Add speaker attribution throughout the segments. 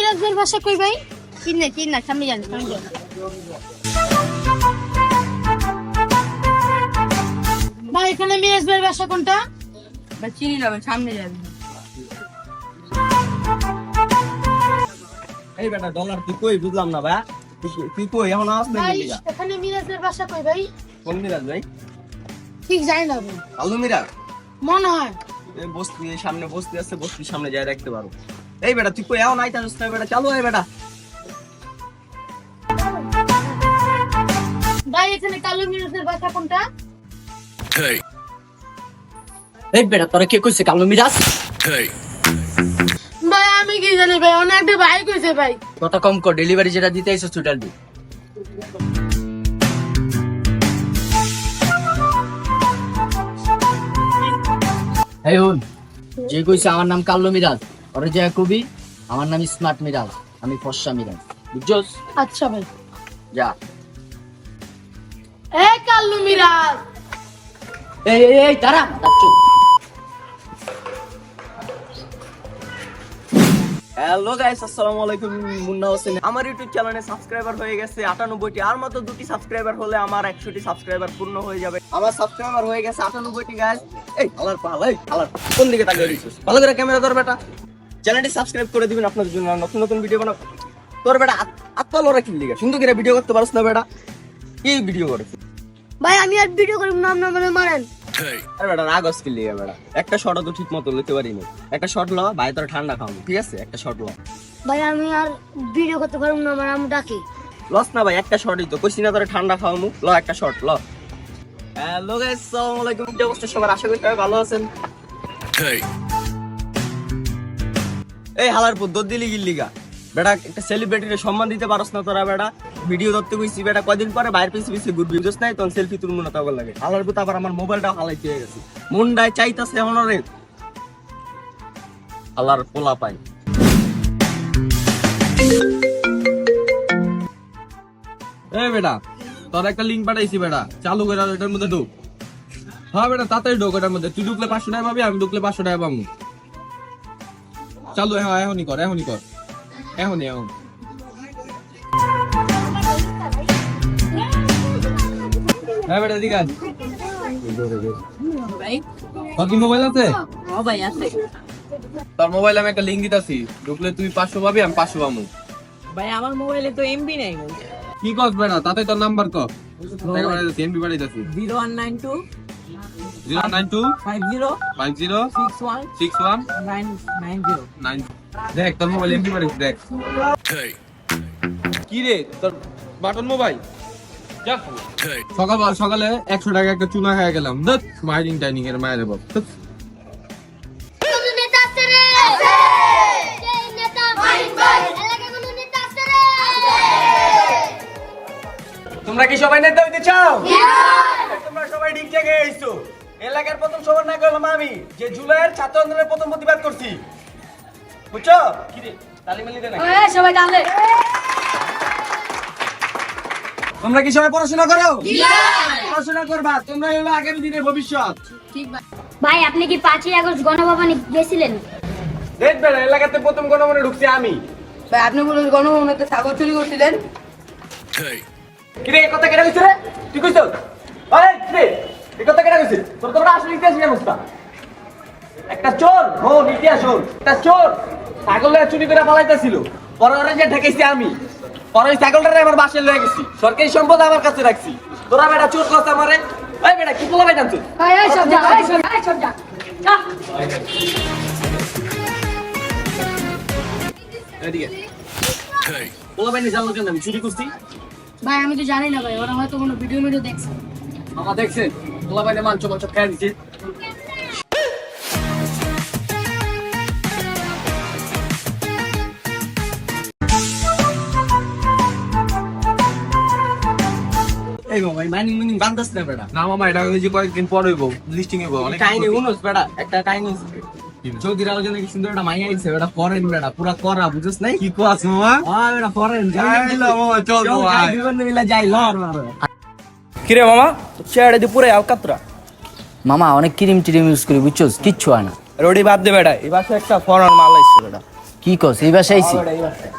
Speaker 1: মিরাজের বাসা কই ভাই? চিন না সামনে যান ভাই। এখানে মিরাজের বাসা কোনটা?
Speaker 2: ভাই চিনি না ভাই, সামনে যান।
Speaker 3: এই বেটা ডলার তুই কই বুঝলাম না ভাই, তুই কই এখন আসছ না?
Speaker 1: ভাই এখানে মিরাজের বাসা কই ভাই?
Speaker 3: কোন মিরাজ ভাই?
Speaker 1: ঠিক জানি না ভাই,
Speaker 3: আলু মিরাজ
Speaker 1: মনে হয়।
Speaker 3: এই বস্তি এই সামনে বস্তি আছে, বস্তির সামনে যাই দেখতে পারো। এই বেটা তুই কই এখন আইতাছিস না বেটা, চালু আয় বেটা।
Speaker 1: ভাই এখানে কালু মিরাজের বাসা কোনটা?
Speaker 4: এই বেটা তোরা কে কইছে কালো মিরাজ?
Speaker 1: ভাই আমি কি জানি ভাই, অনেক একটা ভাই কইছে ভাই।
Speaker 4: কথা কম কর, ডেলিভারি যেটা দিতে আইছো সেটা দি। এই হুন, যে কইছে আমার নাম কালো মিরাজ, ওরে যে কবি আমার নাম স্মার্ট মিরাজ, আমি ফর্সা মিরাজ, বুঝছস?
Speaker 1: আচ্ছা ভাই।
Speaker 4: যা।
Speaker 1: এ কালু মিরাজ,
Speaker 4: এই এই এই দাঁড়া, চুপ।
Speaker 3: হ্যালো গাইস, আসসালামু আলাইকুম। মুন্না হোসেন আমার ইউটিউব চ্যানেলে সাবস্ক্রাইবার হয়ে গেছে 98টি, আর মাত্র 2টি সাবস্ক্রাইবার হলে আমার 100টি সাবস্ক্রাইবার পূর্ণ হয়ে যাবে। আমার সাবস্ক্রাইবার হয়ে গেছে 98টি গাইস। এই আলার পাল, এই আলার কোন দিকে তাকিয়ে দিছিস? ভালো করে ক্যামেরা ধর বেটা। চ্যানেলটি সাবস্ক্রাইব করে দিবেন আপনাদের জন্য নতুন নতুন ভিডিও বানাবো। তোর বেটা আত্মা লড়া কি লিগা সুন্দর করে ভিডিও করতে পারছ না বেটা? কি ভিডিও করিস
Speaker 1: ভাই আমি আর ভিডিও করব না, আপনি মানে মারেন।
Speaker 3: আরে বেটা রাগ আসছিল লিগা বেটা, একটা শটও তো ঠিক মতো নিতে পারিনি। একটা শট ল ভাই, তোর ঠান্ডা খাওয়াবো, ঠিক আছে? একটা শট ল
Speaker 1: ভাই আমি আর ভিডিও করতে পারব না, মানে আমি ডাকি।
Speaker 3: লস না ভাই, একটা শটই তো কইছি না তোরে ঠান্ডা খাওয়ামু। ল একটা শট ল। হ্যালো গাইস, আসসালামু আলাইকুম। কি অবস্থা সবার? আশা করি সবাই ভালো আছেন। এই হালার পুত দর দিলি গিল্লিগা বেটা, একটা সেলিব্রিটির সম্মান দিতে পারছ না তোরা বেটা? ভিডিও ধরতে কইছি বেটা, কয়দিন পরে বাইরে পিছে পিছে ঘুরবি, বুঝছ নাই? তখন সেলফি তুলমু না তখন লাগে। হালার পুত আবার আমার মোবাইলটা হালাইতে হয়ে গেছে, মুন্ডায় চাইতাছে এখন রে হালার পোলা পাই।
Speaker 5: এই বেটা তোর একটা লিঙ্ক পাঠাইছি বেটা, চালু করে এটার মধ্যে ঢুক। হ্যাঁ বেটা তাড়াতাড়ি ঢোক এটার মধ্যে। তুই ঢুকলে 500 টাকা পাবি, আমি ঢুকলে 500 টাকা পাবো। চালু, হ্যাঁ এখনই কর, এখনই কর, এখনই এখন। হ্যাঁ বেটা ঠিক আছে।
Speaker 2: ভাই
Speaker 5: তোর কি মোবাইল আছে?
Speaker 2: ও ভাই আছে।
Speaker 5: তোর মোবাইলে আমি একটা লিঙ্ক দিতেছি, ঢুকলে তুই 500 পাবি, আমি 500 পাবো।
Speaker 2: ভাই আমার মোবাইলে তো এমবি নাই ভাই।
Speaker 5: কি কস বেটা, তাতে তোর নাম্বার কর। এমবি পাঠাইতেছি
Speaker 2: 0192
Speaker 5: 092
Speaker 2: 50
Speaker 5: 50
Speaker 2: 61
Speaker 5: 61
Speaker 2: 990।
Speaker 5: 9। দেখ তোর মোবাইল এমবি পাঠাইছি, দেখ। কি রে তোর বাটন মোবাইল? যা সকাল সকালে 100 টাকা একটা চুনা খাই গেলাম। দেখ মাইডিং টাইনিং এর মায়ের বাপ।
Speaker 1: কোন নেতা আছে রে? এই নেতা মাইন ভাই, এলাকায় কোন নেতা আছে রে?
Speaker 3: তোমরা কি সবাই নেতা হইতে চাও? তোমরা সবাই ঠিক জায়গায় আইছো। এলাকার প্রথম সবার না গেলাম আমি, যে জুলাইয়ের ছাত্র আন্দোলনের প্রথম প্রতিবাদ করছি, বুঝছো? কি রে তালিমালি দে না?
Speaker 1: এই সবাই জানলে।
Speaker 3: তোমরা কি সবাই পড়াশোনা করো? পড়াশোনা করবা, তোমরা হলো আগামী দিনের ভবিষ্যৎ।
Speaker 6: ভাই আপনি কি 5ই আগস্ট গণভবনে গেছিলেন?
Speaker 3: দেখবেন এলাকাতে প্রথম গণমনে ঢুকছি আমি।
Speaker 2: ভাই আপনি বলে গণভবনেতে ছাগল চুরি করছিলেন?
Speaker 3: কি রে এই কথা কেটে কইছ রে? তুই কইছ? আরে কি রে এই কথা কেটে কইছ? তোমরা আসলে ইতিহাস কি অবস্থা? একটা চোর, ইতিহাস শোন। একটা চোর ছাগলটা চুরি করে পালাইতেছিল, পরে ওরা যে ঠেকাইছি আমি। পরে ওই ছাগলটারে আমার বাসায় লয়ে গেছি, সরকারি সম্পদ আমার কাছে রাখছি। তোরা বেটা চোর করছ আমারে। এই বেটা কি পোলা বাইতাছ?
Speaker 1: এই সব যা, এই সব যা। যা।
Speaker 3: এদিকে পোলা বাইনি জানলো কেন আমি চুরি করছি?
Speaker 1: ভাই আমি তো জানি না ভাই, ওরা হয়তো কোনো ভিডিও দেখছে।
Speaker 3: আমার দেখছে পোলা বাইনে মাংস খেয়ে দিচ্ছে। এই ভাই মাইনিং মিনিং বান্দাস না বেটা।
Speaker 5: না মামা এটা ওই যে কয়েকদিন পর হইব, লিস্টিং হইব অনেক।
Speaker 3: কাহিনী উনোস বেটা, একটা কাহিনী চৌধুরী আলোচনা কি সুন্দর একটা মাইয়া আইছে বেটা, ফরেন বেটা, পুরা করা বুঝছ নাই?
Speaker 5: কি কোয়াস মামা?
Speaker 3: হ্যাঁ বেটা ফরেন
Speaker 5: যাইলা মামা, চল ভাই।
Speaker 3: বিভিন্ন মিলা যাই লর মারো।
Speaker 7: কিরে মামা চেহারা দিয়ে পুরো আলকাতরা।
Speaker 4: মামা অনেক ক্রিম টিরিম ইউজ করি, বুঝছস? কিচ্ছু হয় না।
Speaker 7: রোডি বাদ দে বেটা, এই বাসে একটা ফরেন মাল আইছে বেটা।
Speaker 4: কি কস এই বাসায় আইছি?
Speaker 3: বেটা, এই বাসায়।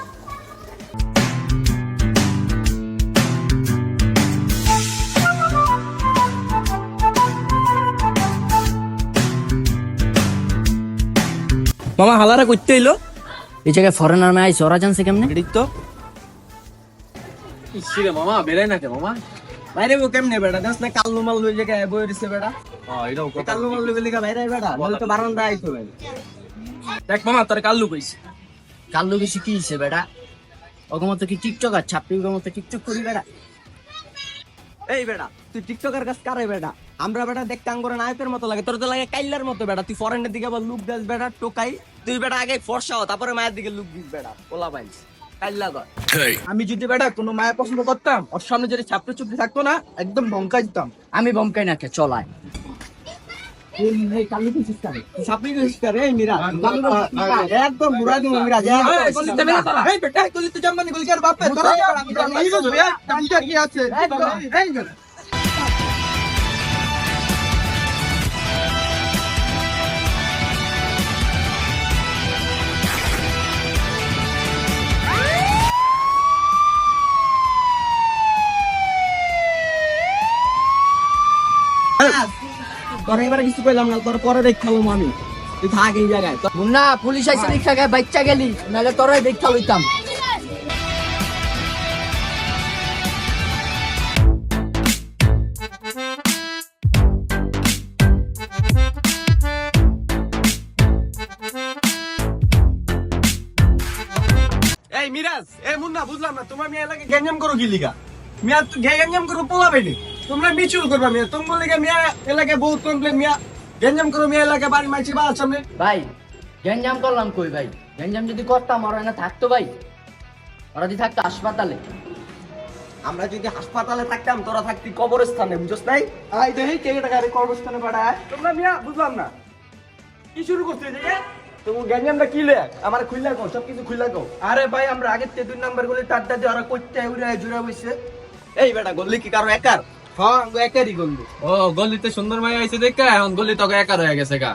Speaker 7: মামা হালারা করতে এলো
Speaker 4: এই জায়গায় ফরেনার না আইছে, ওরা জানছে কেমনে?
Speaker 7: এদিক তো
Speaker 5: ইসিরে মামা বেরাই না কে মামা?
Speaker 3: বাইরে বউ কেমনে বেটা জানিস না কাল্লু মাল্লু এই জায়গায় বই রইছে বেটা
Speaker 5: এটাও
Speaker 3: এই কাল্লু মাল্লু গেলে বাইরে বেটা বলে তো বারান্দা আইতো বেটা
Speaker 7: দেখ মামা তোর কাল্লু কইছে।
Speaker 4: কাল্লু কিছু কি হইছে বেটা? ওগো মতো কি টিকটক আর ছাপড়ি মতো টিকটক করি বেটা?
Speaker 3: এই বেটা তুই টিকটকের কাজ কারে বেটা আমরা বেটা দেখতে আঙ্গরে নায়কের মতো লাগে তোর তো লাগে কাইল্লার মতো বেটা তুই ফরেনের দিকে আবার লুক দাস বেটা টোকাই তুই বেটা আগে ফর্সা হ তারপরে মায়ের দিকে লুক দিস বেটা ওলা পাইস কাইল্লা কর
Speaker 7: আমি যদি বেটা কোনো মায়ের পছন্দ করতাম ওর সামনে যদি ছাপড়ে চুপড়ি থাকতো না একদম বঙ্কা দিতাম।
Speaker 4: আমি বমকাই না কে চলায়।
Speaker 3: এই কাল্লু কি চিস্তা রে সাপড়ি কইস করে এই মিরা একদম মুরা দিমু মিরা যা
Speaker 7: এই বেটা গলিতে জামানি গলিকার বাপ তোরা এই বুঝবি কামটা কি আছে এই
Speaker 3: তোর এবারে কিছু কইলাম না তোর পরে দেখালাম আমি তুই থাক এই জায়গায়
Speaker 4: মুন্না পুলিশ আইছে রিক্সা গায়ে বাচ্চা গেলি নালে তোরাই দেখা লইতাম।
Speaker 3: এই মিরাজ এই মুন্না বুঝলাম না তোমার মিয়া এলাকায় গ্যাঞ্জাম করো কি লিগা মিয়া গ্যাঞ্জাম করো পোলা পাইনি তোমরা মিচুল করবা মিয়া তোমার লিগা মিয়া এলাকায় বহুত কমপ্লেন মিয়া গ্যাঞ্জাম করো মিয়া এলাকায় বাড়ি মাইছি বা সামনে
Speaker 4: ভাই গ্যাঞ্জাম করলাম কই ভাই? গ্যাঞ্জাম যদি করতাম ওরা না থাকতো ভাই, ওরা যদি থাকতো হাসপাতালে।
Speaker 3: আমরা যদি হাসপাতালে থাকতাম তোরা থাকতি কবরস্থানে বুঝছ নাই
Speaker 7: আই দেখি কে টাকা কর্মস্থানে পাঠায়।
Speaker 3: তোমরা মিয়া বুঝলাম না কি শুরু করতে যে তুমি গ্যাঞ্জামটা কি লে আমার খুইলা কও সব কিছু খুইলা কও
Speaker 7: আরে ভাই আমরা আগের থেকে 2 নাম্বার গুলি টাড্ডা দিয়ে ওরা কইতে উড়ে জুড়া বইছে।
Speaker 3: এই বেটা গল্লি কি কারো একার
Speaker 7: হ্যাঁ একারই গল্লি।
Speaker 5: ও গলিতে সুন্দর মাই আইছে দেখা এখন গলি তোকে একার হয়ে গেছে গা।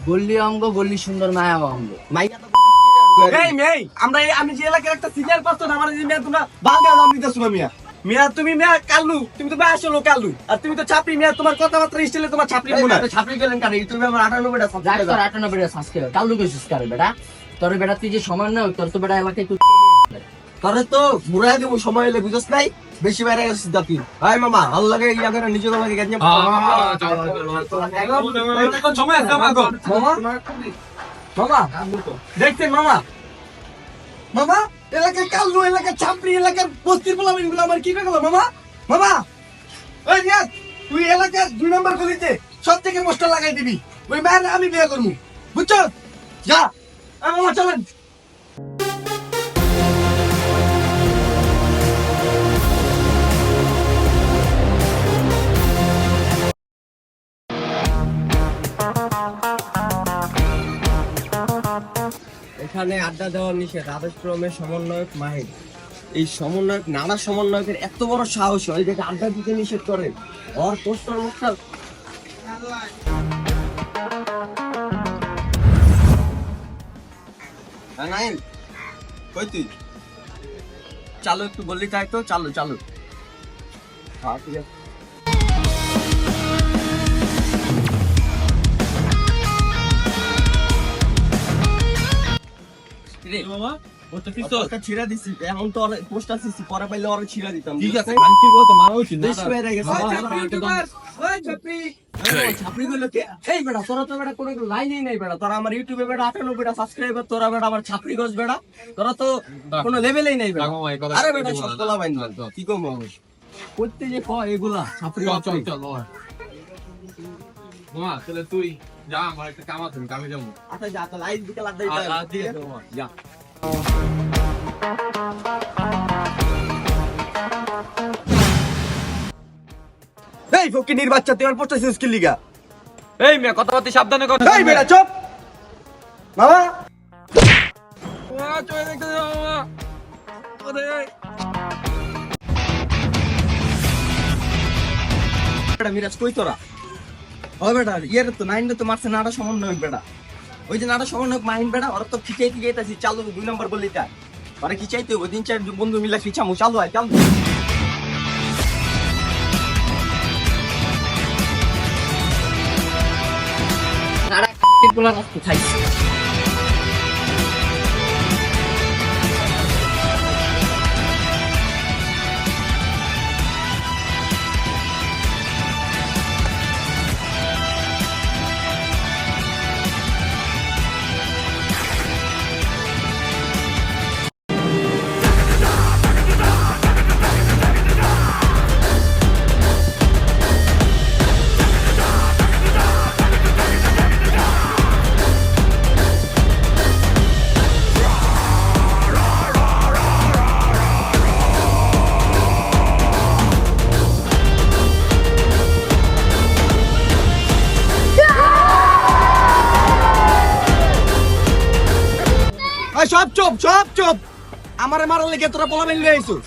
Speaker 4: গল্লি অঙ্গ গল্লি সুন্দর মায়া অঙ্গ।
Speaker 3: মাইয়া তো এই মেই আমরা আমি যে এলাকার একটা সিনিয়র পারসন আমার যে মিয়া তোমরা বালগা নাম দিতেছ না মিয়া মিয়া তুমি মিয়া কাল্লু তুমি তো ভাই আসলো কাল্লু আর তুমি তো ছাপড়ি মিয়া তোমার কথাবার্তা স্টাইলে তোমার ছাপড়ি মনে হয়
Speaker 4: ছাপড়ি গেলেন কারে? তুমি আমার 98টা সাবস্ক্রাইবার। তোর 98টা সাবস্ক্রাইবার কাল্লু কইছিস কারে বেটা? তোর বেটা তুই যে সমান না তোর তো বেটা এলাকায় তুই
Speaker 3: তারে তো ঘুরাই দেবো সময় এলে বুঝছ নাই বেশি বাইরে গেছিস দাতি ভাই মামা ভালো লাগে ইয়া করে নিজের লাগে গেঞ্জাম
Speaker 5: সময় আছে মাগো।
Speaker 3: মামা মামা দেখছেন মামা মামা এলাকার কাল্লু এলাকার ছাপড়ি এলাকার বস্তির পোলামিন গুলো আমার কি গেল মামা মামা ওই নিয়াজ তুই এলাকার 2 নম্বর গলিতে সব থেকে মোস্টার লাগাই দিবি ওই ম্যান আমি বিয়ে করবো বুঝছো যা মামা চলেন এখানে আড্ডা দেওয়ার নিষেধ আদর্শক্রমের সমন্বয়ক মাহির এই সমন্বয়ক নানা সমন্বয়কের এত বড় সাহস হয় যে আড্ডা দিতে নিষেধ করে ওর পোস্টার মোস্টার নাইন কই তুই চালু একটু বললি তাই তো চালু চালু হ্যাঁ ঠিক আছে
Speaker 5: মামা ওটা কি
Speaker 3: তোর ছিড়া দিছি এখন তো পোস্টার দিছি পরে পাইলে ওরে ছিড়া দিতাম
Speaker 5: ঠিক আছে আমি কি বলতো মারা উচিত না।
Speaker 3: বেশি বেড়ে গেছে ছাপড়ি গুলো কে এই বেটা তোরা তো বেটা কোনো লাইনই নাই বেটা তোরা আমার ইউটিউবে বেটা 98টা সাবস্ক্রাইবার তোরা বেটা আবার ছাপড়ি গছ বেটা তোরা তো কোনো লেভেলেই নাই বেটা
Speaker 5: মামা, এই কথা
Speaker 3: আরে বেটা
Speaker 5: বলবো
Speaker 3: সব
Speaker 5: না।
Speaker 3: তোলা বাইন কি কম করতে যে ক এগুলা ছাপড়ি
Speaker 5: চল
Speaker 3: গছ
Speaker 5: চল চল মামা তাহলে তুই যা আমার একটা কাম আছে আমি যাবো।
Speaker 3: আচ্ছা যা তো লাইট দিকে লাগতে
Speaker 5: ঠিক আছে মামা যা।
Speaker 3: এই ফকিনির বাচ্চা তুই আমার পোস্টার সিস কি লিগা
Speaker 5: এই মেয়ে কথাবার্তা সাবধানে কর।
Speaker 3: এই বেটা চুপ মামা
Speaker 5: চলে দেখতে দে মামা। ওরে
Speaker 3: বেটা মিরাজ কই তোরা ও বেটা ইয়ার তো নাইনটা তো মারছে নাটা সমন্বয় বেটা ওই যে নাটক সমন্বয়ক মাহিন বেটা ওরা তো খিচাইতে যাইতাছি চালু 2 নম্বর বললি তা ওরা খিচাইতে হবে 3-4 বন্ধু মিলে খিচামু চালু হয় চালু
Speaker 4: নাড়া গুলো রাখতে খাইছি
Speaker 3: সব চুপ আমারে মারার লেগে তোরা পোলাপাইন লই আইছস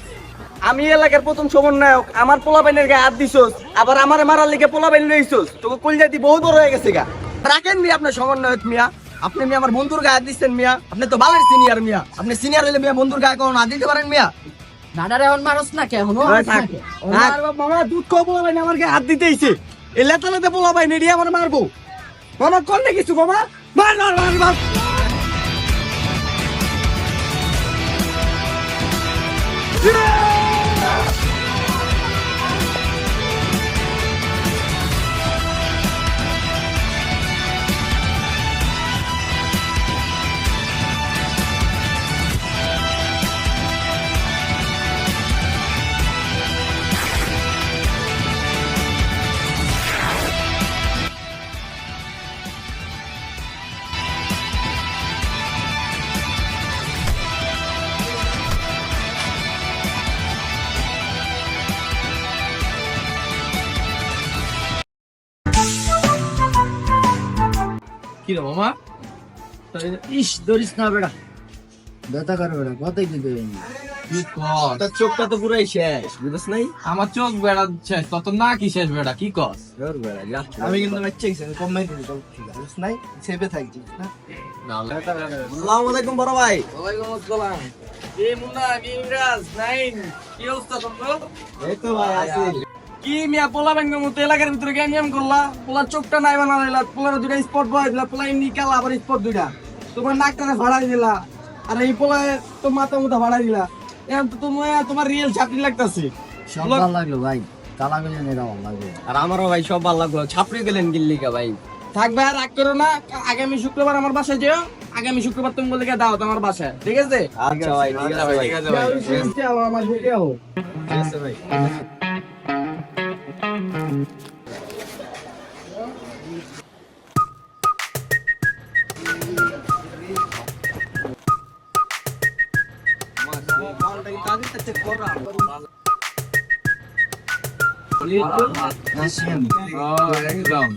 Speaker 3: আমি এলাকার প্রথম সমন্বয়ক আমার পোলাপাইনের গায়ে হাত দিছস আবার আমারে মারার লেগে পোলাপাইন লই আইছস তোকে কলজাতি বহুত বড় হয়ে গেছে গা রাখেন মিয়া আপনার সমন্বয়ক মিয়া আপনি মিয়া আমার বন্ধুর গায়ে হাত দিচ্ছেন মিয়া আপনি তো ভালো সিনিয়র মিয়া আপনি সিনিয়র হইলে মিয়া বন্ধুর গায়ে কোনো হাত দিতে পারেন মিয়া
Speaker 4: নাড়ারে এখন মারস না কে এখনো
Speaker 3: মামা দুধ খাওয়া পোলাপাইন আমার গায়ে হাত দিতে আইছে এই লেতালেতে পোলাপাইন এড়িয়ে আমার মারবো মামা করলে কিছু মামা মার
Speaker 5: কি রে মামা
Speaker 4: ইস ধরিস না বেটা ব্যথা করে বেটা কথাই দিতে
Speaker 5: কি কস
Speaker 3: তোর চোখটা তো পুরাই শেষ বুঝছ নাই
Speaker 5: আমার চোখ বেড়া শেষ তত না কি শেষ বেড়া কি কস
Speaker 7: আমি কিন্তু বাচ্চা গেছি কমাই দিবি তো ঠিক আছে নাই সেভে থাকছি না
Speaker 3: আসসালামু আলাইকুম বড় ভাই
Speaker 5: ওয়ালাইকুম আসসালাম এই মুন্না কি ইমরাজ নাইন কি অবস্থা তোর
Speaker 3: এই তো ভাই আছি
Speaker 5: কি মিয়া পোলা ব্যাংকের মতো এলাকার ভিতরে গ্যাঞ্জাম করলা পোলার চোখটা নাই বানাইলা পোলার দুইটা স্পট বয় দিলা পোলা এমনি কালা আবার স্পট দুইটা তোমার নাকটারে ভাড়াই দিলা আর এই পোলা তো মাথা মুথা ভাড়াই দিলা এখন তো তোমার রিয়েল ছাপড়ি লাগতাছে
Speaker 4: সব ভালো লাগলো ভাই কালা গেলে নেরা ভালো লাগলো
Speaker 3: আর আমারও ভাই সব ভালো লাগলো ছাপড়ে গেলেন গিল্লিকা ভাই
Speaker 5: থাকবে আর রাগ করো না আগামী শুক্রবার আমার বাসায় যেও আগামী শুক্রবার তুমি বলে দাও আমার বাসায় ঠিক আছে
Speaker 3: আচ্ছা ভাই ঠিক আছে ভাই
Speaker 5: আমার বুকে আও
Speaker 3: ঠিক আছে ভাই
Speaker 4: আসি আমি
Speaker 5: একদম